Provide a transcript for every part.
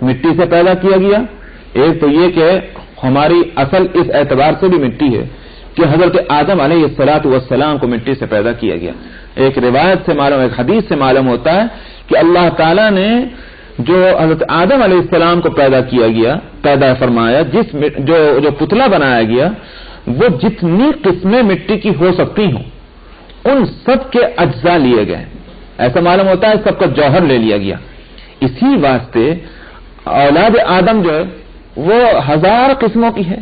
مٹی سے پیدا کیا گیا. ایک تو یہ کہ ہماری اصل اس اعتبار سے بھی مٹی ہے کہ حضرت آدم علیہ الصلوۃ والسلام کو مٹی سے پیدا کیا گیا. ایک روایت سے معلوم، ایک حدیث سے معلوم ہوتا ہے کہ اللہ تعالیٰ نے جو حضرت آدم علیہ السلام کو پیدا فرمایا، جو پتلا بنایا گیا، وہ جتنی قسمیں مٹی کی ہو سکتی ہوں ان سب کے اجزاء لیے گئے. ایسا معلوم ہوتا ہے سب کا جوہر لے لیا گیا. اسی واسطے اولاد آدم جو ہے وہ 1000 قسموں کی ہے.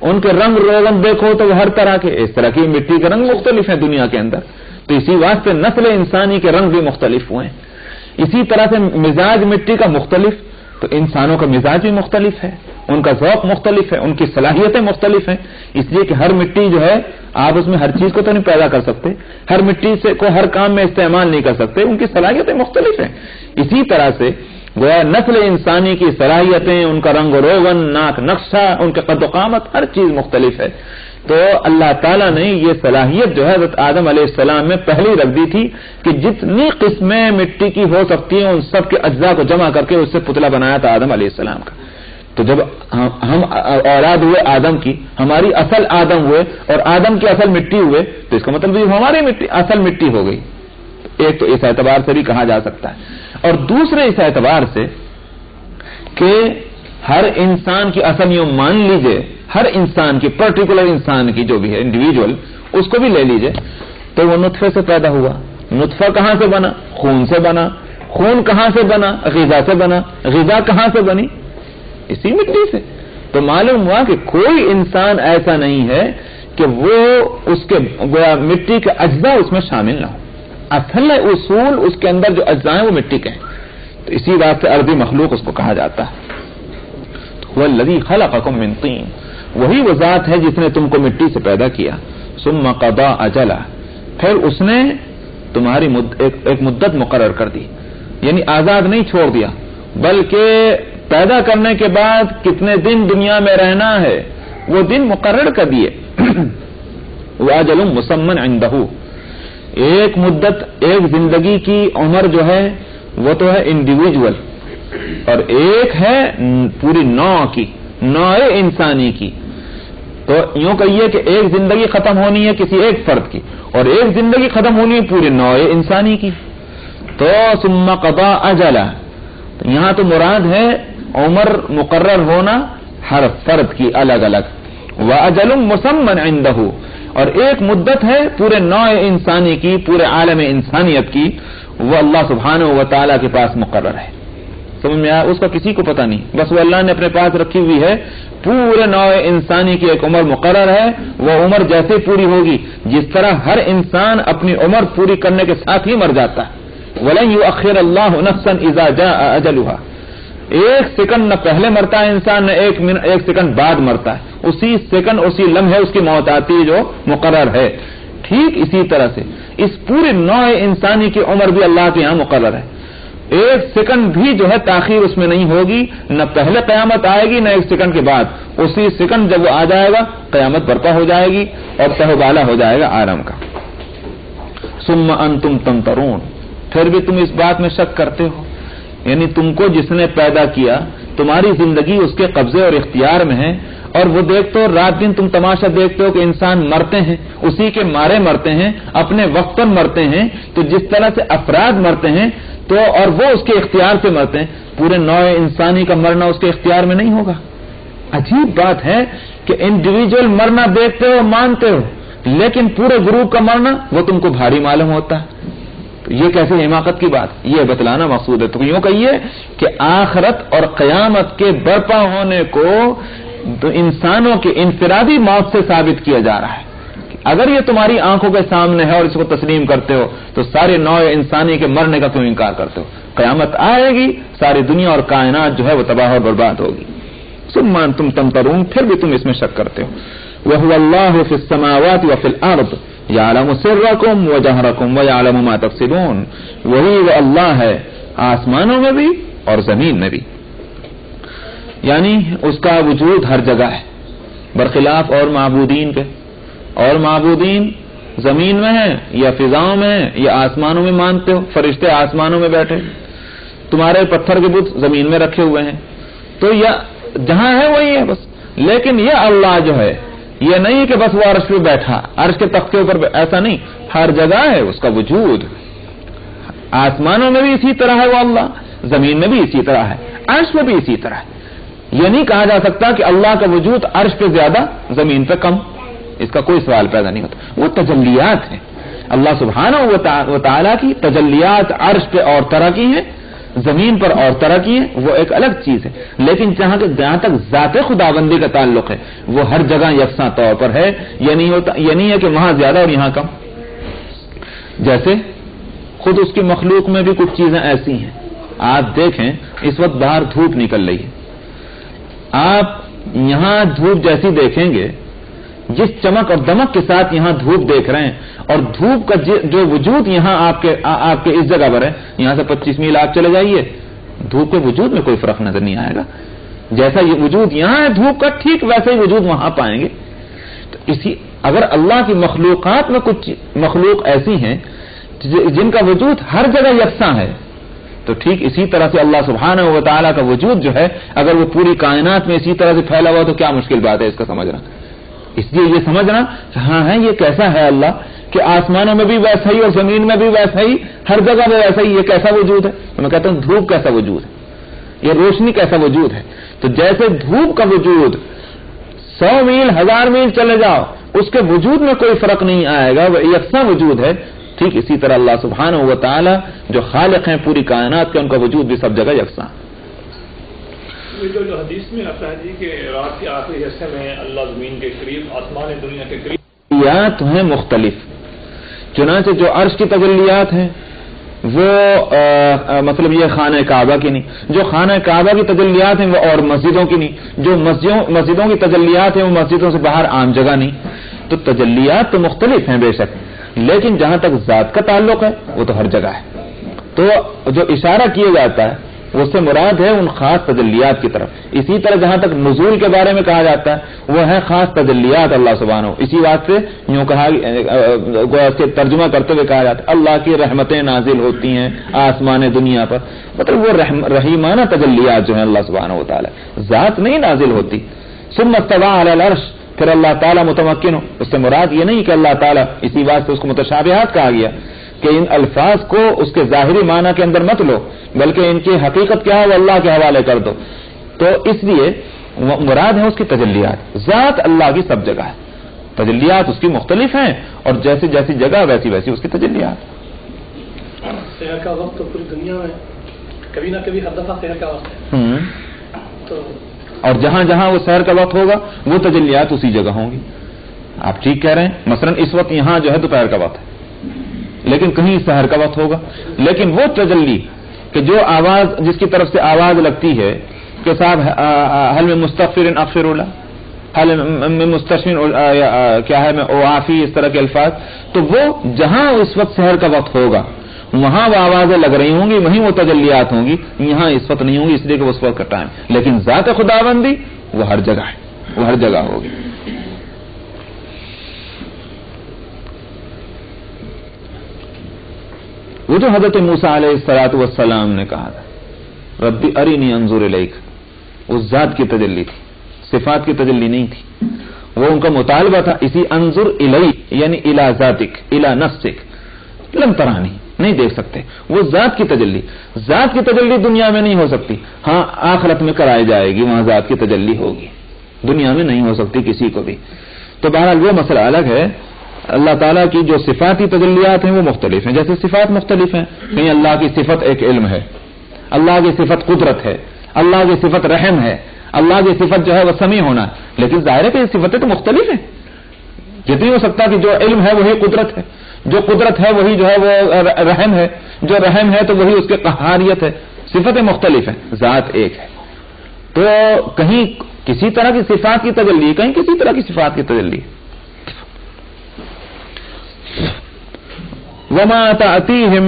ان کے رنگ روغن دیکھو تو وہ ہر طرح کے، اس طرح کی مٹی کے رنگ مختلف ہیں دنیا کے اندر. تو اسی واسطے نسل انسانی کے رنگ بھی مختلف ہوئے ہیں. اسی طرح سے مزاج مٹی کا مختلف، تو انسانوں کا مزاج بھی مختلف ہے، ان کا ذوق مختلف ہے، ان کی صلاحیتیں مختلف ہیں. اس لیے کہ ہر مٹی جو ہے آپ اس میں ہر چیز کو تو نہیں پیدا کر سکتے، ہر مٹی سے کو ہر کام میں استعمال نہیں کر سکتے، ان کی صلاحیتیں مختلف ہیں. اسی طرح سے گویا نسل انسانی کی صلاحیتیں، ان کا رنگ و روغن، ناک نقشہ، ان کے قد و قامت، ہر چیز مختلف ہے. تو اللہ تعالیٰ نے یہ صلاحیت جو ہے حضرت آدم علیہ السلام میں پہلے ہی رکھ دی تھی کہ جتنی قسمیں مٹی کی ہو سکتی ہیں ان سب کے اجزاء کو جمع کر کے اس سے پتلا بنایا تھا آدم علیہ السلام کا. تو جب ہم اولاد ہوئے آدم کی، ہماری اصل آدم ہوئے اور آدم کی اصل مٹی ہوئے، تو اس کا مطلب ہماری اصل مٹی ہو گئی. ایک تو اس اعتبار سے بھی کہا جا سکتا ہے، اور دوسرے اس اعتبار سے کہ ہر انسان کی اصل یوں مان لیجئے، ہر انسان کی، پرٹیکولر انسان کی جو بھی ہے انڈیویجول، اس کو بھی لے لیجئے تو وہ نطفے سے پیدا ہوا. نطفہ کہاں سے بنا؟ خون سے بنا. خون کہاں سے بنا؟ غذا سے بنا. غذا کہاں سے بنی؟ اسی مٹی سے. تو معلوم ہوا کہ کوئی انسان ایسا نہیں ہے کہ وہ اس کے مٹی کے اجزاء اس میں شامل نہ ہو. اصل اصول اس کے اندر جو اجزاء ہیں وہ مٹی کے ہیں. تو اسی بات سے ارضی مخلوق اس کو کہا جاتا ہے. والذی خلقکم من طین، وہی وہ ذات ہے جس نے تم کو مٹی سے پیدا کیا. ثم قضا اجلا، پھر اس نے تمہاری ایک مدت مقرر کر دی، یعنی آزاد نہیں چھوڑ دیا، بلکہ پیدا کرنے کے بعد کتنے دن دنیا میں رہنا ہے وہ دن مقرر کر دیے. واجل مسمى عنده، ایک مدت، ایک زندگی کی عمر جو ہے وہ تو ہے انڈیویجول، اور ایک ہے پوری نوع کی، نوع انسانی کی. تو یوں کہیے کہ ایک زندگی ختم ہونی ہے کسی ایک فرد کی، اور ایک زندگی ختم ہونی ہے پوری نوع انسانی کی. تو ثم قضا اجلا، یہاں تو مراد ہے عمر مقرر ہونا ہر فرد کی الگ الگ. واجل مسمى عنده، اور ایک مدت ہے پورے نوع انسانی کی، پورے عالم انسانیت کی، وہ اللہ سبحانہ و تعالیٰ کے پاس مقرر ہے. سمجھ میں آیا؟ اس کا کسی کو پتہ نہیں، بس وہ اللہ نے اپنے پاس رکھی ہوئی ہے. پورے نوع انسانی کی ایک عمر مقرر ہے، وہ عمر جیسے پوری ہوگی، جس طرح ہر انسان اپنی عمر پوری کرنے کے ساتھ ہی مر جاتا ہے. وَلَن يُؤَخِّرَ اللَّهُ نَفْسًا إِذَا جَاءَ أَجَلُهَا، ایک سیکنڈ نہ پہلے مرتا ہے انسان، نہ ایک سیکنڈ بعد مرتا ہے، اسی سیکنڈ اسی لمحے اس کی موت آتی ہے جو مقرر ہے. ٹھیک اسی طرح سے اس پورے نوع انسانی کی عمر بھی اللہ کے یہاں مقرر ہے. ایک سیکنڈ بھی جو ہے تاخیر اس میں نہیں ہوگی، نہ پہلے قیامت آئے گی نہ ایک سیکنڈ کے بعد. اسی سیکنڈ جب وہ آ جائے گا قیامت برپا ہو جائے گی اور تہوبالا ہو جائے گا عالم کا. ثم انتم تمترون، پھر بھی تم اس بات میں شک کرتے ہو، یعنی تم کو جس نے پیدا کیا، تمہاری زندگی اس کے قبضے اور اختیار میں ہے، اور وہ دیکھتے ہو رات دن تم تماشا دیکھتے ہو کہ انسان مرتے ہیں، اسی کے مارے مرتے ہیں، اپنے وقت پر مرتے ہیں. تو جس طرح سے افراد مرتے ہیں تو اور وہ اس کے اختیار سے مرتے ہیں، پورے نوع انسانی کا مرنا اس کے اختیار میں نہیں ہوگا. عجیب بات ہے کہ انڈیویجول مرنا دیکھتے ہو مانتے ہو، لیکن پورے گروپ کا مرنا وہ تم کو بھاری معلوم ہوتا ہے. یہ کیسے حماقت کی بات، یہ بتلانا مقصود ہے. تو یوں کہیے کہ آخرت اور قیامت کے برپا ہونے کو انسانوں کے انفرادی موت سے ثابت کیا جا رہا ہے. اگر یہ تمہاری آنکھوں کے سامنے ہے اور اس کو تسلیم کرتے ہو تو سارے نوع انسانی کے مرنے کا کیوں انکار کرتے ہو؟ قیامت آئے گی، ساری دنیا اور کائنات جو ہے وہ تباہ اور برباد ہوگی. ثم انتم تمترون، پھر بھی تم اس میں شک کرتے ہو. وَهُوَ اللَّهُ فِي السَّمَاوَاتِ وَفِي الْأَرْضِ يَعْلَمُ سِرَّكُمْ وَجَهْرَكُمْ وَيَعْلَمُ مَا تَكْسِبُونَ، وہی وہ اللہ ہے آسمانوں میں بھی اور زمین میں بھی، یعنی اس کا وجود ہر جگہ ہے، برخلاف اور معبودین کے. اور معبودین زمین میں ہیں یا فضاؤں میں ہیں یا آسمانوں میں مانتے ہو، فرشتے آسمانوں میں بیٹھے. تمہارے پتھر کے بت زمین میں رکھے ہوئے ہیں، تو یہ جہاں ہے وہی ہے بس. لیکن یہ اللہ جو ہے یہ نہیں کہ بس وہ عرش پہ بیٹھا، عرش کے تخت کے اوپر، ایسا نہیں، ہر جگہ ہے اس کا وجود. آسمانوں میں بھی اسی طرح ہے وہ اللہ، زمین میں بھی اسی طرح ہے، عرش میں بھی اسی طرح ہے. یہ نہیں کہا جا سکتا کہ اللہ کا وجود عرش پہ زیادہ زمین پہ کم، اس کا کوئی سوال پیدا نہیں ہوتا. وہ تجلیات ہیں اللہ سبحانہ و تعالیٰ کی. تجلیات عرش پہ اور طرح کی ہیں، زمین پر اور طرح کی ہیں، وہ ایک الگ چیز ہے. لیکن جہاں تک ذات خداوندی کا تعلق ہے وہ ہر جگہ یکساں طور پر ہے. یہ نہیں ہے کہ وہاں زیادہ اور یہاں کم. جیسے خود اس کی مخلوق میں بھی کچھ چیزیں ایسی ہیں. آپ دیکھیں اس وقت باہر دھوپ نکل رہی ہے، آپ یہاں دھوپ جیسی دیکھیں گے، جس چمک اور دمک کے ساتھ یہاں دھوپ دیکھ رہے ہیں، اور دھوپ کا جو وجود یہاں آپ کے اس جگہ پر ہے، یہاں سے 25 میل آپ چلے جائیے، دھوپ کے وجود میں کوئی فرق نظر نہیں آئے گا. جیسا یہ وجود یہاں ہے دھوپ کا، ٹھیک ویسا ہی وجود وہاں پائیں گے. تو اگر اللہ کی مخلوقات میں کچھ مخلوق ایسی ہیں جن کا وجود ہر جگہ یکساں ہے، تو ٹھیک اسی طرح سے اللہ سبحانہ و تعالیٰ کا وجود جو ہے اگر وہ پوری کائنات میں اسی طرح سے پھیلا ہوا تو کیا مشکل بات ہے اس کا سمجھنا. اس لیے یہ سمجھنا ہاں ہے یہ کیسا ہے اللہ کہ آسمانوں میں بھی ویسا ہی اور زمین میں بھی ویسا ہی، ہر جگہ میں ویسا ہی، یہ کیسا وجود ہے؟ تو میں کہتا ہوں دھوپ کیسا وجود ہے، یہ روشنی کیسا وجود ہے. تو جیسے دھوپ کا وجود 100 میل 1000 میل چلے جاؤ اس کے وجود میں کوئی فرق نہیں آئے گا، وہ یکساں وجود ہے. ٹھیک اسی طرح اللہ سبحانہ و تعالی جو خالق ہیں پوری کائنات کے، ان کا وجود بھی سب جگہ یکساں. جو حدیث میں آتا ہے جی کہ رات کے آخری حصے میں اللہ زمین کے قریب، آسمان دنیا کے قریب، تجلیات ہیں مختلف. چنانچہ جو عرش کی تجلیات ہیں وہ مطلب یہ خانہ کعبہ کی نہیں، جو خانہ کعبہ کی تجلیات ہیں وہ اور مسجدوں کی نہیں، جو مسجدوں کی تجلیات ہیں وہ مسجدوں سے باہر عام جگہ نہیں. تو تجلیات تو مختلف ہیں بے شک، لیکن جہاں تک ذات کا تعلق ہے وہ تو ہر جگہ ہے. تو جو اشارہ کیا جاتا ہے اس سے مراد ہے ان خاص تجلیات کی طرف. اسی طرح جہاں تک نزول کے بارے میں کہا جاتا ہے وہ ہے خاص تجلیات اللہ سبحانہ. اسی بات سے یوں کہا ترجمہ کرتے ہوئے کہا جاتا ہے اللہ کی رحمتیں نازل ہوتی ہیں آسمان دنیا پر، مطلب وہ رحیمانہ تجلیات جو ہیں اللہ سبحانہ و تعالی، ذات نہیں نازل ہوتی. ثم استوى علی العرش، پھر اللہ تعالیٰ متمکن ہو. اس سے مراد یہ نہیں کہ اللہ تعالیٰ، اسی بات سے اس کو متشابہات کہا گیا کہ ان الفاظ کو اس کے ظاہری معنی کے اندر مت لو، بلکہ ان کی حقیقت کیا ہے وہ اللہ کے حوالے کر دو. تو اس لیے مراد ہے اس کی تجلیات. ذات اللہ کی سب جگہ ہے، تجلیات اس کی مختلف ہیں، اور جیسی جیسی جگہ ویسی ویسی اس کی تجلیات. سحر کا وقت تو پوری دنیا میں کبھی نہ کبھی ہر دفعہ سحر کا وقت ہے، تو اور جہاں جہاں وہ سحر کا وقت ہوگا وہ تجلیات اسی جگہ ہوں گی. آپ ٹھیک کہہ رہے ہیں. مثلا اس وقت یہاں جو ہے دوپہر کا وقت ہے، لیکن کہیں سحر کا وقت ہوگا. لیکن وہ تجلی کہ جو آواز، جس کی طرف سے آواز لگتی ہے کہ صاحب حل میں مستغفر اغفر اللہ، حل میں مستشفین کیا ہے میں اوافی، اس طرح کے الفاظ، تو وہ جہاں اس وقت سحر کا وقت ہوگا وہاں وہ آوازیں لگ رہی ہوں گی، وہیں وہ تجلیات ہوں گی. یہاں اس وقت نہیں ہوں گی اس لیے کہ اس وقت کا ٹائم. لیکن ذات خداوندی وہ ہر جگہ ہے، وہ ہر جگہ ہوگی. وہ جو حضرت موسیٰ علیہ الصلوۃ والسلام نے کہا تھا ربی ارینی انظر الیک، اس ذات کی تجلی تھی، صفات کی تجلی نہیں تھی. وہ ان کا مطالبہ تھا اسی انظر الیک یعنی الی ذاتک الی نفسک، لم ترانی، نہیں دیکھ سکتے. وہ ذات کی تجلی، ذات کی تجلی دنیا میں نہیں ہو سکتی. ہاں آخرت میں کرائی جائے گی، وہاں ذات کی تجلی ہوگی، دنیا میں نہیں ہو سکتی کسی کو بھی. تو بہرحال وہ مسئلہ الگ ہے. اللہ تعالیٰ کی جو صفاتی تجلیات ہیں وہ مختلف ہیں. جیسے صفات مختلف ہیں، کہیں اللہ کی صفت ایک علم ہے، اللہ کی صفت قدرت ہے، اللہ کی صفت رحم ہے، اللہ کی صفت جو ہے وہ سمیع ہونا ہے. لیکن ظاہر ہے کہ یہ صفتیں تو مختلف ہیں. یہ نہیں ہو سکتا کہ جو علم ہے وہی قدرت ہے، جو قدرت ہے وہی جو ہے وہ رحم ہے، جو رحم ہے تو وہی اس کے قہاریت ہے. صفتیں مختلف ہیں، ذات ایک ہے. تو کہیں کسی طرح کی صفات کی تجلی، کہیں کسی طرح کی صفات کی تجلی. وما تأتیہم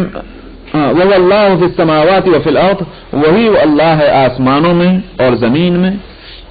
وهو اللہ فی السماوات وفی الارض، وہی اللہ ہے آسمانوں میں اور زمین میں.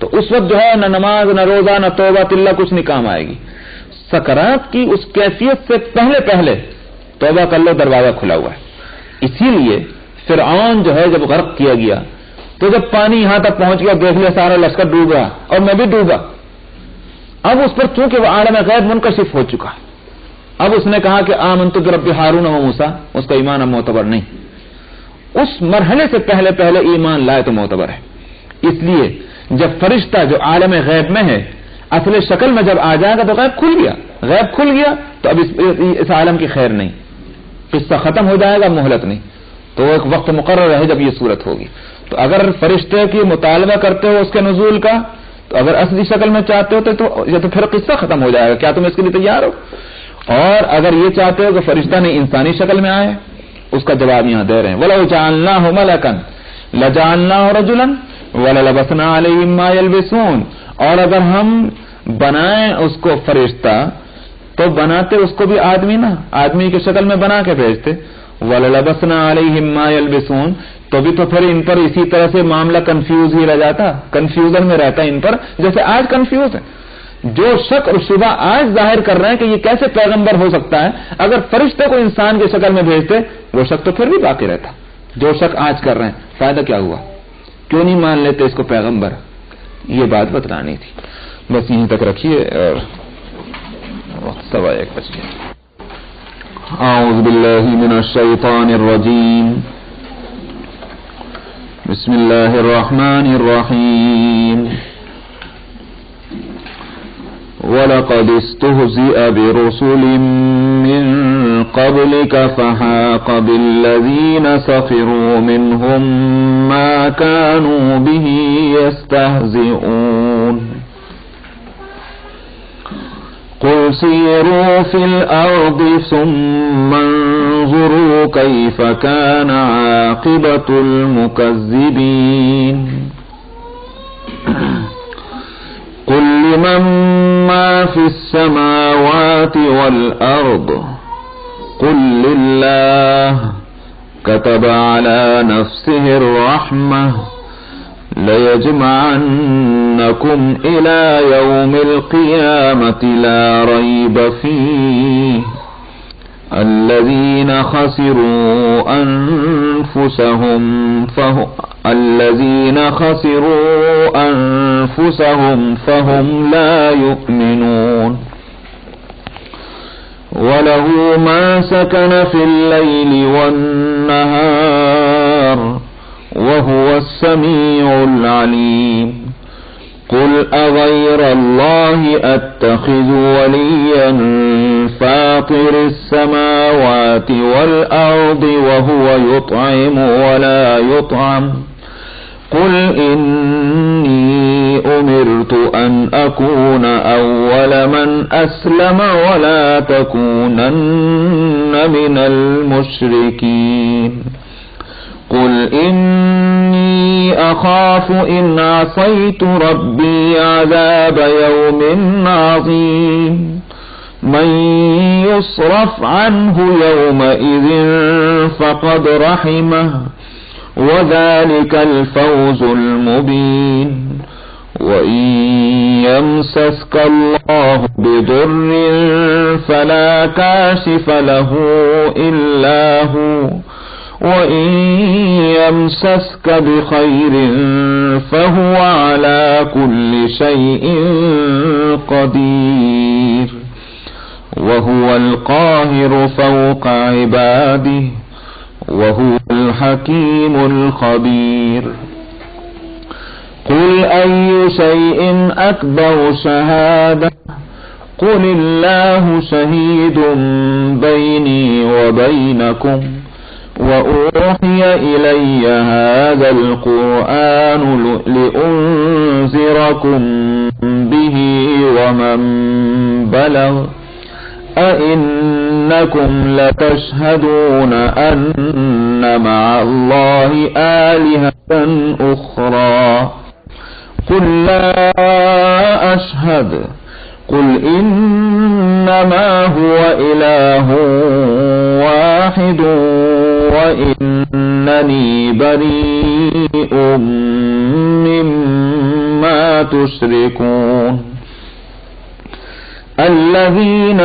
تو اس وقت جو ہے نہ نماز نہ روزہ نہ توبہ تلہ کچھ نہیں کام آئے گی. سکرات کی اس کیفیت سے پہلے پہلے توبہ کر لو، دروازہ کھلا ہوا ہے. اسی لیے فرعون جو ہے جب غرق کیا گیا تو جب پانی یہاں تک پہنچ گیا دیکھ لیا سارا لشکر ڈوب رہا اور میں بھی ڈوبا. اب اس پر چونکہ وہ عالم غیب منکشف ہو چکا، اب اس نے کہا کہ آمنت برب ہارون و موسیٰ، اس کا ایمان اب معتبر نہیں. اس مرحلے سے پہلے پہلے ایمان لائے تو معتبر ہے. اس لیے جب فرشتہ جو عالم غیب میں ہے اصل شکل میں جب آ جائے گا تو غیب کھل گیا تو اب اس عالم کی خیر نہیں، قصہ ختم ہو جائے گا، مہلت نہیں. تو ایک وقت مقرر ہے جب یہ صورت ہوگی. تو اگر فرشتے کی مطالبہ کرتے ہو اس کے نزول کا، تو اگر اصلی شکل میں چاہتے ہو تو پھر قصہ ختم ہو جائے گا. کیا تم اس کے لیے تیار ہو؟ اور اگر یہ چاہتے ہو کہ فرشتہ نے انسانی شکل میں آئے، اس کا جواب یہاں دے رہے ہیں وَلَوْ جَعَلْنَاهُ مَلَكًا لَجَعَلْنَاهُ رَجُلًا وَلَلَبَسْنَا عَلَيْهِمْ مَا يَلْبِسُونَ. اور اگر ہم بنائیں اس کو فرشتہ تو بناتے اس کو بھی آدمی کی شکل میں بنا کے بھیجتے. وَلَلَبَسْنَا عَلَيْهِمْ مَا يَلْبِسُونَ. تو بھی تو پھر ان پر اسی طرح سے معاملہ کنفیوز ہی رہ جاتا، کنفیوژن میں رہتا ان پر جیسے آج کنفیوز ہے. جو شک اور شبہ آج ظاہر کر رہے ہیں کہ یہ کیسے پیغمبر ہو سکتا ہے، اگر فرشتے کو انسان کی شکل میں بھیجتے وہ شک تو پھر بھی باقی رہتا. جو شک آج کر رہے ہیں فائدہ کیا ہوا؟ کیوں نہیں مان لیتے اس کو پیغمبر؟ یہ بات بتلانی تھی. بس یہیں تک رکھیے اور 1:15 بج گیا. اعوذ باللہ من الشیطان الرجیم. بسم اللہ الرحمن الرحیم. وَلَقَدِ اسْتُهْزِئَ بِرُسُلٍ مِّن قَبْلِكَ فَحَاقَ بِالَّذِينَ سَخِرُوا مِنْهُم مَّا كَانُوا بِهِ يَسْتَهْزِئُونَ. قُلْ سِيرُوا فِي الْأَرْضِ ثُمَّ انظُرُوا كَيْفَ كَانَ عَاقِبَةُ الْمُكَذِّبِينَ. قُلْ لِمَن مَّا فِي السَّمَاوَاتِ وَالْأَرْضِ قُلْ لِلَّهِ كَتَبَ عَلَى نَفْسِهِ الرَّحْمَةَ لَيَجْمَعَنَّكُمْ إِلَى يَوْمِ الْقِيَامَةِ لَا رَيْبَ فِيهِ الَّذِينَ خَسِرُوا أَنفُسَهُمْ فَهُمْ لَا يُؤْمِنُونَ. وَلَهُ مَا سَكَنَ فِي اللَّيْلِ وَالنَّهَارِ وَهُوَ السَّمِيعُ الْعَلِيمُ. قُلْ أَغَيْرَ اللَّهِ أَتَّخِذُ وَلِيًّا فَاطِرِ السَّمَاوَاتِ وَالْأَرْضِ وَهُوَ يُطْعِمُ وَلَا يُطْعَمُ. قُلْ إِنِّي أُمِرْتُ أَنْ أَكُونَ أَوَّلَ مَنْ أَسْلَمَ وَلَا تَكُونَنَّ مِنَ الْمُشْرِكِينَ. قُلْ إِنِّي أَخَافُ إِنْ عَصَيْتُ رَبِّي عَذَابَ يَوْمٍ عَظِيمٍ. مَنْ يُصْرَفْ عَنْهُ يَوْمَئِذٍ فَقَدْ رَحِمَهُ وَذَلِكَ الْفَوْزُ الْمُبِينُ. وَإِنْ يَمْسَسْكَ اللَّهُ بِضُرٍّ فَلَا كَاشِفَ لَهُ إِلَّا هُوَ وَإِنْ يَمْسَسْكَ بِخَيْرٍ فَهُوَ عَلَى كُلِّ شَيْءٍ قَدِيرٌ. وَهُوَ الْقَاهِرُ فَوْقَ عِبَادِهِ وَهُوَ الْحَكِيمُ الْخَبِيرُ. قُلْ أَيُّ شَيْءٍ أَكْبَرُ شَهَادَةً قُلِ اللَّهُ شَهِيدٌ بَيْنِي وَبَيْنَكُمْ وَأُوحِيَ إِلَيَّ هَذَا الْقُرْآنُ لِأُنذِرَكُم بِهِ وَمَن بَلَغَ أَإِنَّكُمْ لَتَشْهَدُونَ أَنَّ مَعَ اللَّهِ آلِهَةً أُخْرَى قُل لَّا أَشْهَدُ قُلْ إِنَّ إنما هو إله واحد وإنني بريء مما تشركون الذين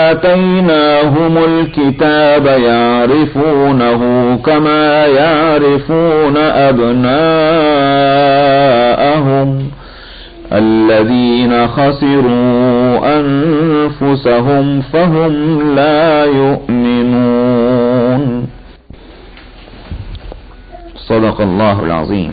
آتيناهم الكتاب يعرفونه كما يعرفون أبناءهم الذين خسروا أنفسهم فهم لا يؤمنون صدق الله العظيم.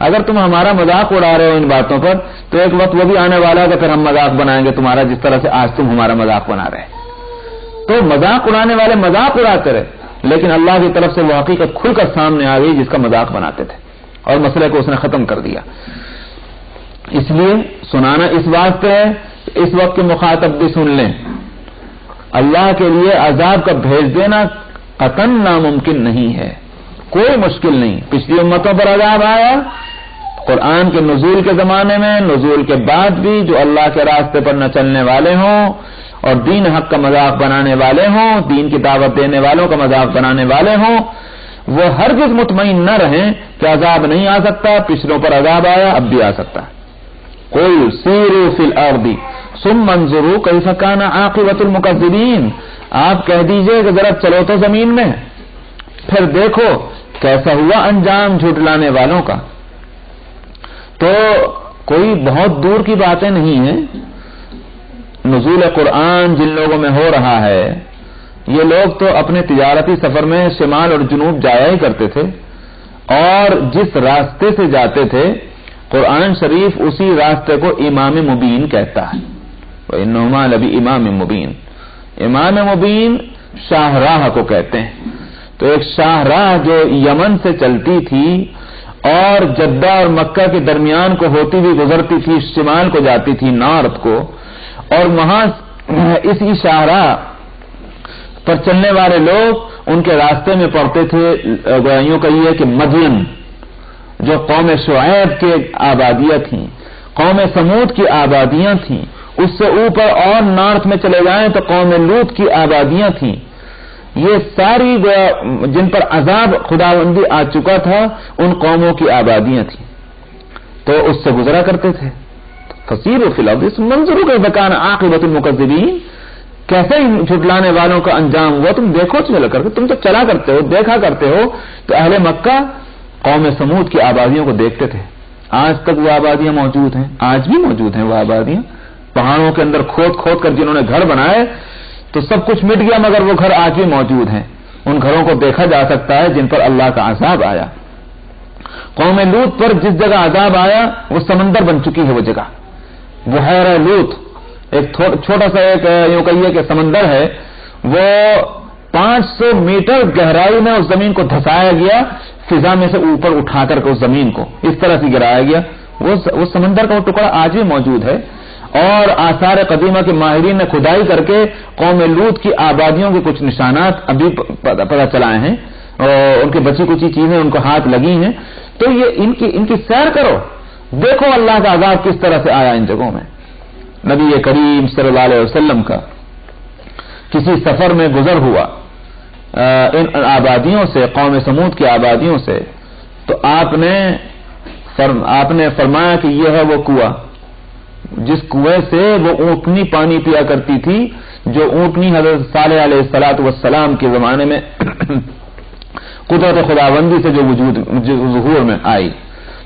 اگر تم ہمارا مذاق اڑا رہے ہو ان باتوں پر تو ایک وقت وہ بھی آنے والا ہے کہ پھر ہم مذاق بنائیں گے تمہارا، جس طرح سے آج تم ہمارا مذاق بنا رہے ہیں۔ تو مذاق اڑانے والے مذاق اڑاتے رہے، لیکن اللہ کی طرف سے وہ حقیقت کھل کر سامنے آ گئی جس کا مذاق بناتے تھے، اور مسئلے کو اس نے ختم کر دیا۔ اس لیے سنانا اس واسطے ہے کہ اس وقت کے مخاطب بھی سن لیں، اللہ کے لیے عذاب کا بھیج دینا قطعاً ناممکن نہیں ہے، کوئی مشکل نہیں۔ پچھلی امتوں پر عذاب آیا، قرآن کے نزول کے زمانے میں، نزول کے بعد بھی جو اللہ کے راستے پر نہ چلنے والے ہوں اور دین حق کا مذاق بنانے والے ہوں، دین کی دعوت دینے والوں کا مذاق بنانے والے ہوں، وہ ہرگز مطمئن نہ رہیں کہ عذاب نہیں آ سکتا۔ پچھلوں پر عذاب آیا، اب بھی آ سکتا ہے۔ قل سیروا فی الارض ثم انظروا کیف کان عاقبۃ المکذبین، آپ کہہ دیجئے کہ ذرا چلو تو زمین میں، پھر دیکھو کیسا ہوا انجام جھٹلانے والوں کا۔ تو کوئی بہت دور کی باتیں نہیں ہیں۔ نزول قرآن جن لوگوں میں ہو رہا ہے، یہ لوگ تو اپنے تجارتی سفر میں شمال اور جنوب جایا ہی کرتے تھے، اور جس راستے سے جاتے تھے قرآن شریف اسی راستے کو امام مبین کہتا ہے، وَإِنَّهُمَا لَبِإِمَامٍ امام مبین۔ امام مبین شاہراہ کو کہتے ہیں۔ تو ایک شاہراہ جو یمن سے چلتی تھی اور جدہ اور مکہ کے درمیان کو ہوتی ہوئی گزرتی تھی، شمال کو جاتی تھی، نارتھ کو، اور وہاں اسی شاہراہ پر چلنے والے لوگ ان کے راستے میں پڑتے تھے، یوں کہیے کہ مدین، جو قوم شعیب کے آبادیاں تھیں، قوم سمود کی آبادیاں تھیں، اس سے اوپر اور نارتھ میں چلے جائیں تو قوم لوط کی آبادیاں تھیں۔ یہ ساری جن پر عذاب خداوندی آ چکا تھا ان قوموں کی آبادیاں تھیں، تو اس سے گزرا کرتے تھے۔ فسیروا فی الارض ثم انظروا کیف کان عاقبۃ المکذبین، کیسے جھٹلانے والوں کا انجام ہوا تم دیکھو چل کر کے۔ تم تو چلا کرتے ہو، دیکھا کرتے ہو کہ اہل مکہ قوم سمود کی آبادیوں کو دیکھتے تھے، آج تک وہ آبادیاں موجود ہیں، آج بھی موجود ہیں وہ آبادیاں، پہاڑوں کے اندر کھود کھود کر جنہوں نے گھر بنائے تو سب کچھ مٹ گیا، مگر وہ گھر آج بھی موجود ہیں۔ ان گھروں کو دیکھا جا سکتا ہے جن پر اللہ کا عذاب آیا۔ قوم لوط پر جس جگہ عذاب آیا وہ سمندر بن چکی ہے، وہ جگہ بحیرہ لوط، ایک چھوٹا سا ایک یوں کہیے کہ سمندر ہے، وہ 500 میٹر گہرائی میں اس زمین کو دھسایا گیا، فضا میں سے اوپر اٹھا کر کے اس زمین کو اس طرح سے گرایا گیا۔ وہ سمندر کا وہ ٹکڑا آج بھی موجود ہے، اور آثار قدیمہ کے ماہرین نے کھدائی کر کے قوم لوط کی آبادیوں کے کچھ نشانات ابھی پتہ چلائے ہیں، اور ان کی بچی کچی چیزیں ان کو ہاتھ لگی ہیں۔ تو یہ ان کی سیر کرو، دیکھو اللہ کا عذاب کس طرح سے آیا ان جگہوں میں۔ نبی کریم صلی اللہ علیہ وسلم کا کسی سفر میں گزر ہوا ان آبادیوں سے، قوم سمود کی آبادیوں سے، تو آپ نے فرمایا کہ یہ ہے وہ کنواں جس کنویں سے وہ اونٹنی پانی پیا کرتی تھی، جو اونٹنی حضرت صالح علیہ السلام کے زمانے میں قدرت خداوندی سے جو ظہور میں آئی۔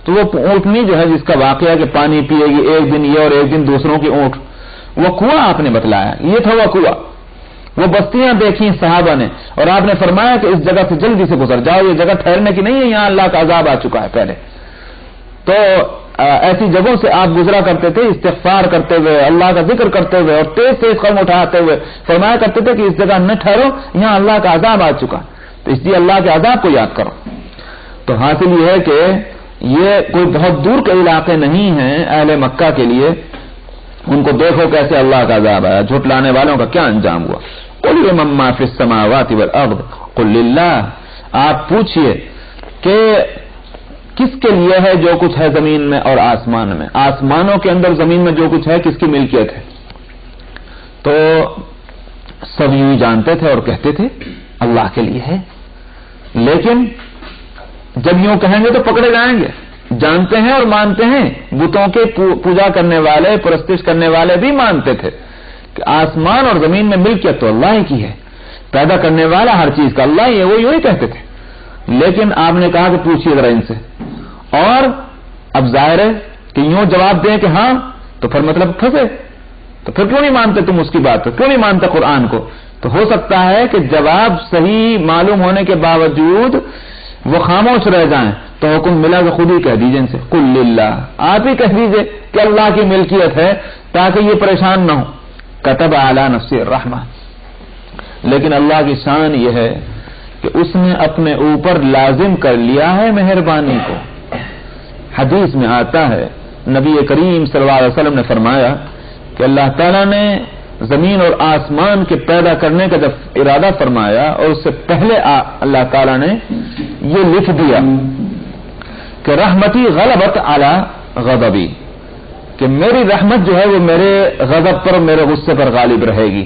تو وہ اونٹنی جو ہے جس کا واقعہ کہ پانی پیے گی ایک دن یہ اور ایک دن دوسروں کی اونٹ، وہ کنواں آپ نے بتلایا، یہ تھا وہ کنواں۔ وہ بستیاں دیکھی صحابہ نے، اور آپ نے فرمایا کہ اس جگہ سے جلدی سے گزر جاؤ، یہ جگہ ٹھہرنے کی نہیں ہے، یہاں اللہ کا عذاب آ چکا ہے پہلے۔ تو ایسی جگہوں سے آپ گزرا کرتے تھے استغفار کرتے ہوئے، اللہ کا ذکر کرتے ہوئے اور تیز تیز قدم اٹھاتے ہوئے، فرمایا کرتے تھے کہ اس جگہ نہ ٹھہرو، یہاں اللہ کا عذاب آ چکا، تو اس لیے اللہ کے عذاب کو یاد کرو۔ تو حاصل یہ ہے کہ یہ کوئی بہت دور کے علاقے نہیں ہیں اہل مکہ کے لیے، ان کو دیکھو کیسے اللہ کا عذاب آیا، جھٹلانے والوں کا کیا انجام ہوا۔ قل لمن ما فی السماوات والارض قل للہ، آپ پوچھئے کہ کس کے لیے ہے جو کچھ ہے زمین میں اور آسمان میں، آسمانوں کے اندر زمین میں جو کچھ ہے کس کی ملکیت ہے؟ تو سب یوں جانتے تھے اور کہتے تھے اللہ کے لیے ہے، لیکن جب یوں کہیں گے تو پکڑے جائیں گے۔ جانتے ہیں اور مانتے ہیں، بتوں کے پوجا کرنے والے، پرستش کرنے والے بھی مانتے تھے کہ آسمان اور زمین میں ملکیت تو اللہ ہی کی ہے، پیدا کرنے والا ہر چیز کا اللہ ہی ہے، وہ یوں ہی کہتے تھے۔ لیکن آپ نے کہا کہ پوچھیے ذرا ان سے، اور اب ظاہر ہے کہ یوں جواب دیں کہ ہاں تو پھر مطلب پھنسے، تو پھر کیوں نہیں مانتے تم اس کی بات کو، کیوں نہیں مانتے قرآن کو؟ تو ہو سکتا ہے کہ جواب صحیح معلوم ہونے کے باوجود وہ خاموش رہ جائیں، تو حکم ملا کہ خود ہی کہہ دیجیے ان سے قل للہ، آپ ہی کہہ دیجیے کہ اللہ کی ملکیت ہے تاکہ یہ پریشان نہ ہو. کتب علی نفسہ الرحمہ، لیکن اللہ کی شان یہ ہے کہ اس نے اپنے اوپر لازم کر لیا ہے مہربانی کو. حدیث میں آتا ہے نبی کریم صلی اللہ علیہ وسلم نے فرمایا کہ اللہ تعالیٰ نے زمین اور آسمان کے پیدا کرنے کا جب ارادہ فرمایا اور اس سے پہلے اللہ تعالیٰ نے یہ لکھ دیا کہ رحمتی غلبت علی غضبی، کہ میری رحمت جو ہے وہ میرے غضب پر، میرے غصے پر غالب رہے گی.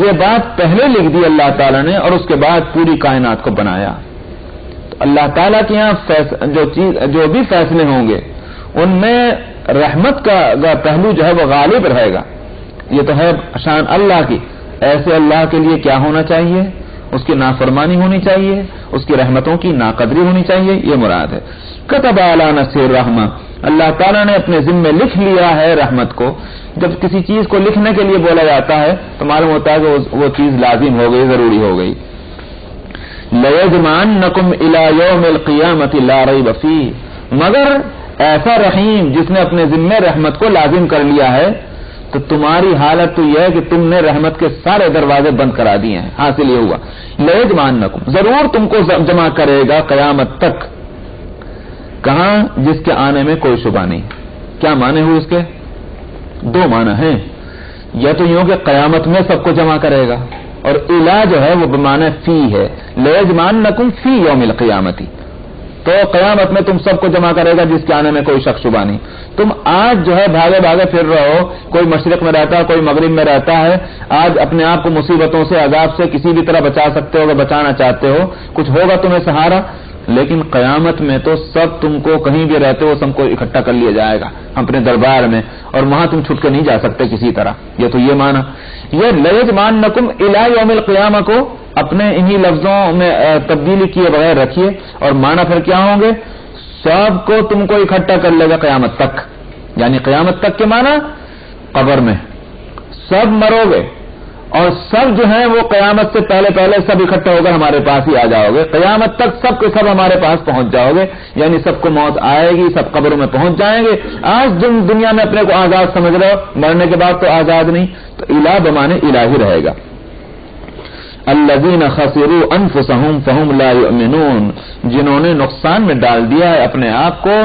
یہ بات پہلے لکھ دی اللہ تعالیٰ نے اور اس کے بعد پوری کائنات کو بنایا. تو اللہ تعالیٰ کے یہاں جو بھی فیصلے ہوں گے ان میں رحمت کا پہلو جو ہے وہ غالب رہے گا. یہ تو ہے شان اللہ کی. ایسے اللہ کے لیے کیا ہونا چاہیے؟ اس کی نافرمانی ہونی چاہیے، اس کی رحمتوں کی ناقدری ہونی چاہیے، یہ مراد ہے. کتب علی نفسہ الرحمہ، اللہ تعالیٰ نے اپنے ذمے لکھ لیا ہے رحمت کو. جب کسی چیز کو لکھنے کے لیے بولا جاتا ہے تو معلوم ہوتا ہے کہ وہ چیز لازم ہو گئی، ضروری ہو گئی. لَيَجْمَعَنَّكُمْ إِلَى يَوْمِ الْقِيَامَةِ لَا رَيْبَ فِيهِ، مگر ایسا رحیم جس نے اپنے ذمے رحمت کو لازم کر لیا ہے تو تمہاری حالت تو یہ ہے کہ تم نے رحمت کے سارے دروازے بند کرا دیے ہیں. حاصل یہ ہوا لَيَجْمَعَنَّكُمْ، ضرور تم کو جمع کرے گا قیامت تک. کہاں؟ جس کے آنے میں کوئی شبہ نہیں. کیا معنی ہوئے اس کے؟ دو معنی ہیں. یا تو یوں کہ قیامت میں سب کو جمع کرے گا، اور الا جو ہے وہ بمعنی فی ہے. لَيَجْمَعَنَّكُمْ فِي يَوْمِ الْقِيَامَةِ، تو قیامت میں تم سب کو جمع کرے گا جس کے آنے میں کوئی شک شبہ نہیں. تم آج جو ہے بھاگے بھاگے پھر رہے ہو، کوئی مشرق میں رہتا ہے، کوئی مغرب میں رہتا ہے. آج اپنے آپ کو مصیبتوں سے، عذاب سے کسی بھی طرح بچا سکتے ہو، اگر بچانا چاہتے ہو، کچھ ہوگا تمہیں سہارا. لیکن قیامت میں تو سب تم کو کہیں بھی رہتے ہو سب کو اکٹھا کر لیا جائے گا اپنے دربار میں، اور وہاں تم چھٹ کے نہیں جا سکتے کسی طرح. یہ تو یہ معنی. یہ لَيَجْمَعَنَّكُمْ إِلَى يَوْمِ الْقِيَامَةِ کو اپنے انہی لفظوں میں تبدیلی کیے بغیر رکھیے، اور معنی پھر کیا ہوں گے؟ سب کو تم کو اکٹھا کر لے گا قیامت تک. یعنی قیامت تک کے معنی قبر میں سب مرو گے، اور سب جو ہیں وہ قیامت سے پہلے سب اکٹھے ہو کر ہمارے پاس ہی آ جاؤ گے. قیامت تک سب کے سب ہمارے پاس پہنچ جاؤ گے. یعنی سب کو موت آئے گی، سب قبروں میں پہنچ جائیں گے. آج تم دنیا میں اپنے کو آزاد سمجھ رہے ہو، مرنے کے بعد تو آزاد نہیں. تو الہ بمانے الہی رہے گا. الذین خسروا انفسهم فهم لا یؤمنون، جنہوں نے نقصان میں ڈال دیا ہے اپنے آپ کو،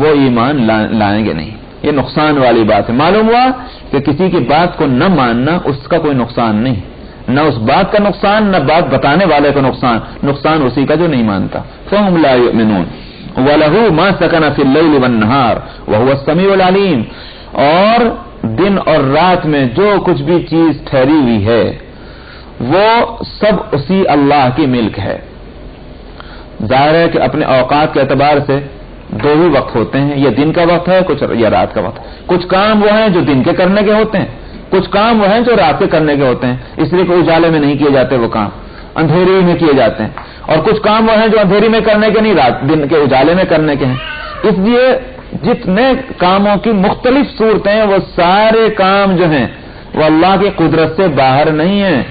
وہ ایمان لائیں گے نہیں. یہ نقصان والی بات ہے. معلوم ہوا کہ کسی کی بات کو نہ ماننا اس کا کوئی نقصان نہیں، نہ اس بات کا نقصان، نہ بات بتانے والے کا نقصان. نقصان اسی کا جو نہیں مانتا. فهم لا یؤمنون وَلَهُ مَا سَكَنَ فِي اللَّيْلِ وَالنَّهَارِ وَهُوَ السَّمِيعُ الْعَلِيمُ، اور دن اور رات میں جو کچھ بھی چیز ٹھہری ہوئی ہے وہ سب اسی اللہ کی ملک ہے. ظاہر ہے کہ اپنے اوقات کے اعتبار سے دو ہی وقت ہوتے ہیں، یہ دن کا وقت ہے کچھ یا رات کا وقت. کچھ کام وہ ہیں جو دن کے کرنے کے ہوتے ہیں، کچھ کام وہ ہیں جو رات کے کرنے کے ہوتے ہیں. اس لیے کہ اجالے میں نہیں کیے جاتے وہ کام، اندھیری میں کیے جاتے ہیں. اور کچھ کام وہ ہیں جو اندھیری میں کرنے کے نہیں، رات دن کے اجالے میں کرنے کے ہیں. اس لیے جتنے کاموں کی مختلف صورتیں ہیں وہ سارے کام جو ہیں وہ اللہ کی قدرت سے باہر نہیں ہیں.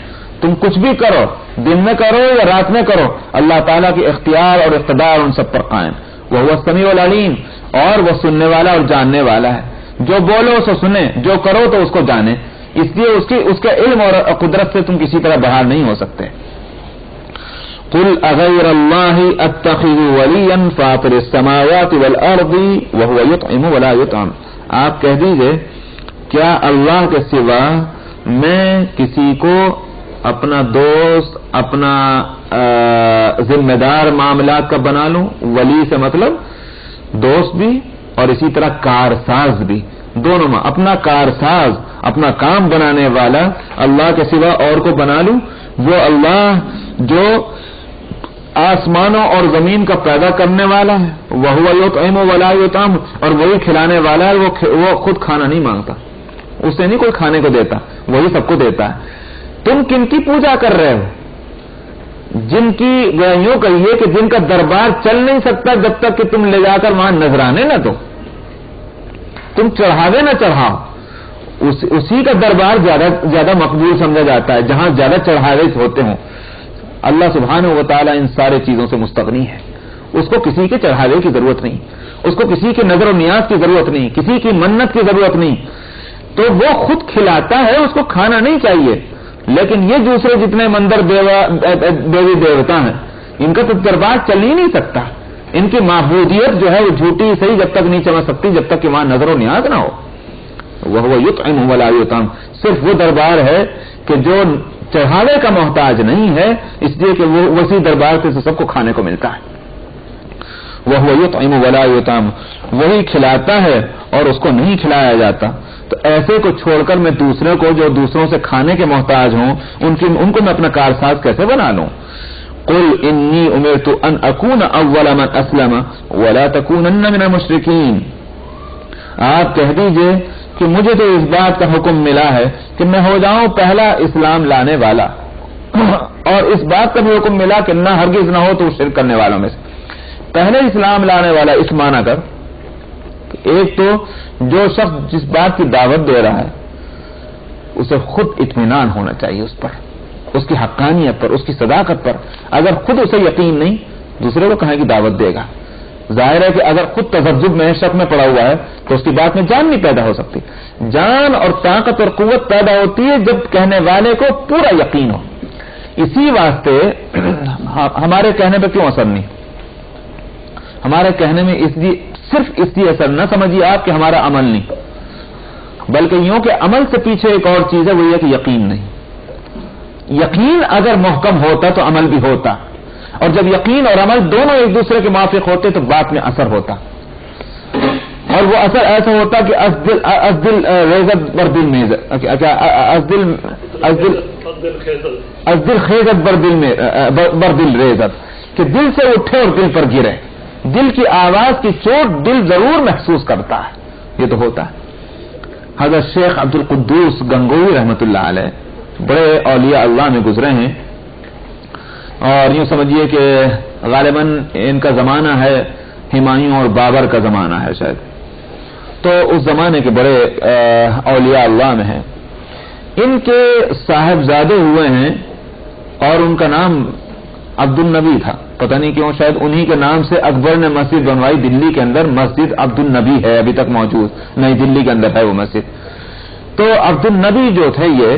تم کچھ بھی کرو، دن میں کرو یا رات میں کرو، اللہ تعالیٰ کی اختیار اور اقتدار ان سب پر قائم. وہ السمیع العلیم، اور وہ سننے والا اور جاننے والا ہے. جو بولو اسے سنے، جو کرو تو اس کو جانے. اس لیے اس کے علم اور قدرت سے تم کسی طرح باہر نہیں ہو سکتے. قل اغیر اللہ اتخذ ولیا فاطر السماوات والارض وهو یطعم ولا یطعم، آپ کہہ دیجئے کیا اللہ کے سوا میں کسی کو اپنا دوست، اپنا ذمہ دار معاملات کا بنا لوں؟ ولی سے مطلب دوست بھی اور اسی طرح کارساز بھی، دونوں میں اپنا کارساز، اپنا کام بنانے والا اللہ کے سوا اور کو بنا لوں؟ وہ اللہ جو آسمانوں اور زمین کا پیدا کرنے والا ہے، وَهُوَ يُطْعِمُ وَلَا يُطْعَمُ، اور وہی کھلانے والا ہے. وہ خود کھانا نہیں مانگتا، اس سے نہیں کوئی کھانے کو دیتا، وہی سب کو دیتا ہے. تم کن کی پوجا کر رہے ہو؟ جن کی یوں کہیے کہ جن کا دربار چل نہیں سکتا جب تک کہ تم لے جا کر وہاں نذرانے نہ دو، تم چڑھاوے نہ چڑھاؤ. اسی کا دربار زیادہ مقبول سمجھا جاتا ہے جہاں زیادہ چڑھاوے ہوتے ہوں. اللہ سبحانہ و تعالیٰ ان سارے چیزوں سے مستغنی ہے. اس کو کسی کے چڑھاوے کی ضرورت نہیں، اس کو کسی کی نظر و نیاز کی ضرورت نہیں، کسی کی منت کی ضرورت نہیں، تو وہ خود کھلاتا ہے، اس کو کھانا نہیں چاہیے۔ لیکن یہ دوسرے جتنے مندر دیوی دیوتا ہیں، ان کا تو دربار چل ہی نہیں سکتا، ان کی معبودیت جو ہے وہ جھوٹی صحیح جب تک نہیں چمک سکتی جب تک کہ وہاں نظر و نیاز نہ ہو۔ وہ یطعم ولا یطعم، صرف وہ دربار ہے کہ جو چڑھاوے کا محتاج نہیں ہے، اس لیے کہ وہ وسیع دربار سے سب کو کھانے کو ملتا ہے۔ وہ یطعم ولا یطعم، وہی کھلاتا ہے اور اس کو نہیں کھلایا جاتا۔ تو ایسے کو چھوڑ کر میں دوسرے کو جو دوسروں سے کھانے کے محتاج ہوں ان کو میں اپنا کارساز کیسے بنا لوں؟ قل انی امرت ان اکون اول من اسلم ولا تکونن من المشرکین، آپ کہہ دیجئے کہ مجھے تو اس بات کا حکم ملا ہے کہ میں ہو جاؤں پہلا اسلام لانے والا، اور اس بات کا بھی حکم ملا کہ نہ ہرگز نہ ہو تو شرک کرنے والوں میں سے پہلے اسلام لانے والا۔ اس معنی کر ایک تو جو شخص جس بات کی دعوت دے رہا ہے اسے خود اطمینان ہونا چاہیے اس پر، اس کی حقانیت پر، اس کی صداقت پر۔ اگر خود اسے یقین نہیں دوسرے کو کہاں کی دعوت دے گا؟ ظاہر ہے کہ اگر خود تذبذب میں شک میں پڑا ہوا ہے تو اس کی بات میں جان نہیں پیدا ہو سکتی۔ جان اور طاقت اور قوت پیدا ہوتی ہے جب کہنے والے کو پورا یقین ہو۔ اسی واسطے ہمارے کہنے پہ کیوں اثر نہیں؟ ہمارے کہنے میں صرف اس لیے اثر نہ سمجھیے آپ کہ ہمارا عمل نہیں، بلکہ یوں کہ عمل سے پیچھے ایک اور چیز ہے، وہ یہ کہ یقین نہیں۔ یقین اگر محکم ہوتا تو عمل بھی ہوتا، اور جب یقین اور عمل دونوں ایک دوسرے کے موافق ہوتے تو بات میں اثر ہوتا، اور وہ اثر ایسا ہوتا کہ ازدل ریزت بردل میز، ازدل خیزت بردل ریزت، کہ دل سے اٹھے اور دل پر گرے، دل کی آواز کی چوٹ دل ضرور محسوس کرتا ہے، یہ تو ہوتا ہے۔ حضرت شیخ عبد القدوس گنگوئی رحمۃ اللہ علیہ بڑے اولیاء اللہ میں گزرے ہیں، اور یوں سمجھیے کہ غالباً ان کا زمانہ ہے ہمایوں اور بابر کا زمانہ ہے شاید، تو اس زمانے کے بڑے اولیاء اللہ میں ہیں۔ ان کے صاحبزادے ہوئے ہیں اور ان کا نام عبد النبی تھا، پتہ نہیں کیوں شاید انہی کے نام سے اکبر نے مسجد بنوائی دلی کے اندر، مسجد عبد النبی ہے ابھی تک موجود، نئی دلی کے اندر ہے وہ مسجد۔ تو عبد النبی جو تھے یہ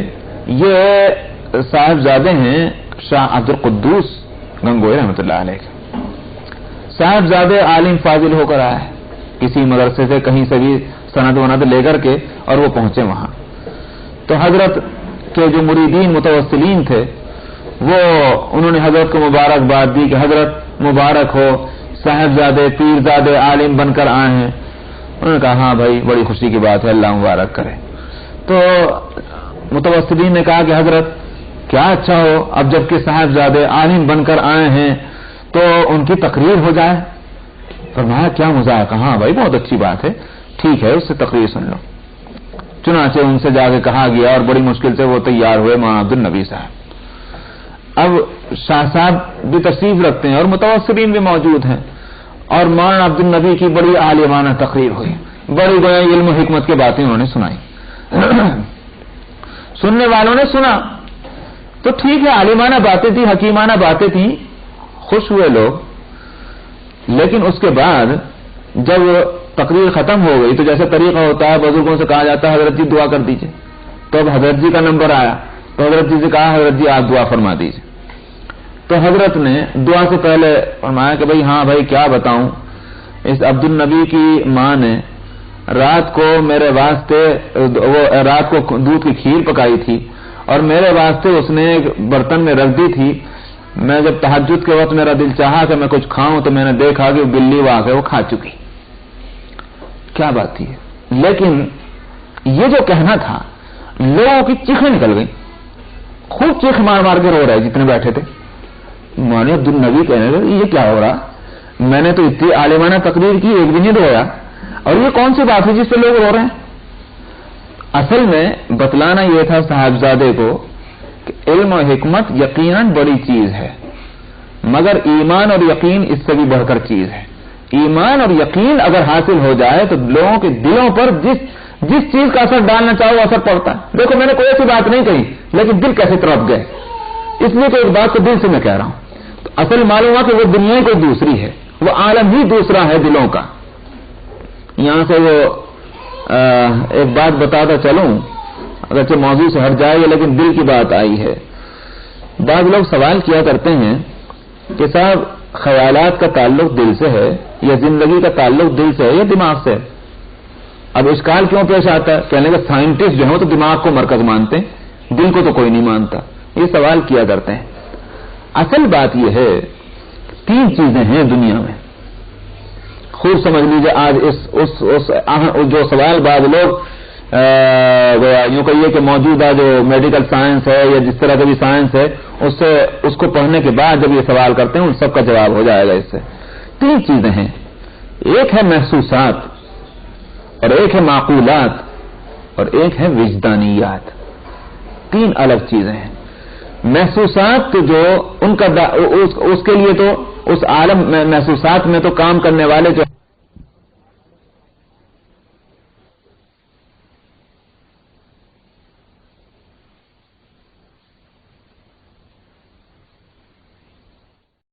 صاحبزادے ہیں شاہ عبد القدوس گنگوئی رحمۃ اللہ علیہ۔ صاحبزادے عالم فاضل ہو کر آئے کسی مدرسے سے کہیں سے بھی سند وند لے کر کے، اور وہ پہنچے وہاں، تو حضرت کے جو مریدین متوسلین تھے وہ انہوں نے حضرت کو مبارکباد دی کہ حضرت مبارک ہو، صاحبزادے پیرزادے عالم بن کر آئے ہیں۔ انہوں نے کہا ہاں بھائی بڑی خوشی کی بات ہے، اللہ مبارک کرے۔ تو متوسلین نے کہا کہ حضرت کیا اچھا ہو اب جب کہ صاحبزادے عالم بن کر آئے ہیں تو ان کی تقریر ہو جائے۔ فرمایا کیا مذاق؟ ہاں بھائی بہت اچھی بات ہے، ٹھیک ہے اس سے تقریر سن لو۔ چنانچہ ان سے جا کے کہا گیا اور بڑی مشکل سے وہ تیار ہوئے مولانا عبد النبی صاحب۔ اب شاہ صاحب بھی تشریف رکھتے ہیں اور متوسلین بھی موجود ہیں، اور مولانا عبد النبی کی بڑی عالمانہ تقریر ہوئی، بڑی گویا علم و حکمت کی باتیں انہوں نے سنائی۔ سننے والوں نے سنا تو ٹھیک ہے، عالمانہ باتیں تھیں، حکیمانہ باتیں تھیں، خوش ہوئے لوگ۔ لیکن اس کے بعد جب تقریر ختم ہو گئی تو جیسے طریقہ ہوتا ہے بزرگوں سے کہا جاتا ہے حضرت جی دعا کر دیجئے، تو اب حضرت جی کا نمبر آیا تو حضرت جی سے کہا حضرت جی آپ دعا فرما دیجئے۔ تو حضرت نے دعا سے پہلے فرمایا کہ بھئی ہاں بھئی کیا بتاؤں، اس عبد النبی کی ماں نے رات کو میرے واسطے رات کو دودھ کی کھیر پکائی تھی اور میرے واسطے اس نے ایک برتن میں رکھ دی تھی۔ میں جب تہجد کے وقت میرا دل چاہا کہ میں کچھ کھاؤں تو میں نے دیکھا کہ بلی وہ آ کے وہ کھا چکی۔ کیا بات تھی؟ لیکن یہ جو کہنا تھا لوگوں کی چیخیں نکل گئی، خوب چیخ مار مار کے رو رہے جتنے بیٹھے تھے۔ مولانا عبد النبی کہنے لگے یہ کیا ہو رہا، میں نے تو اتنی عالمانہ تقریر کی ایک بھی نہیں رویا، اور یہ کون سی بات ہے جس پہ لوگ رو رہے ہیں؟ اصل میں بتلانا یہ تھا صاحبزادے کو کہ علم و حکمت یقیناً بڑی چیز ہے، مگر ایمان اور یقین اس سے بھی بڑھ کر چیز ہے۔ ایمان اور یقین اگر حاصل ہو جائے تو لوگوں کے دلوں پر جس چیز کا اثر ڈالنا چاہو وہ اثر پڑتا ہے۔ دیکھو میں نے کوئی ایسی بات نہیں کہی لیکن دل کیسے تڑپ گئے، اس لیے کہ ایک بات کو دل سے میں کہہ رہا ہوں۔ تو اصل معلوم ہوا کہ وہ دنیا کوئی دوسری ہے، وہ عالم ہی دوسرا ہے دلوں کا. یہاں سے وہ ایک بات بتاتا چلوں، اگرچہ موضوع سے ہٹ جائے لیکن دل کی بات آئی ہے. بعض لوگ سوال کیا کرتے ہیں کہ صاحب خیالات کا تعلق دل سے ہے یا زندگی کا تعلق دل سے ہے یا دماغ سے؟ اب اشکال کیوں پیش آتا ہے؟ کہنے کا سائنٹسٹ جو ہے تو دماغ کو مرکز مانتے ہیں، دل کو تو کوئی نہیں مانتا. یہ سوال کیا کرتے ہیں. اصل بات یہ ہے 3 چیزیں ہیں دنیا میں، خوب سمجھ لیجیے. آج جو سوال بعض لوگ یوں کہیے کہ موجودہ جو میڈیکل سائنس ہے یا جس طرح کا بھی سائنس ہے اس کو پڑھنے کے بعد جب یہ سوال کرتے ہیں ان سب کا جواب ہو جائے گا. اس سے 3 چیزیں ہیں، ایک ہے محسوسات اور ایک ہے معقولات اور ایک ہے وجدانیات. 3 الگ چیزیں ہیں. محسوسات جو ان کا اس کے لیے تو اس عالم محسوسات میں تو کام کرنے والے جو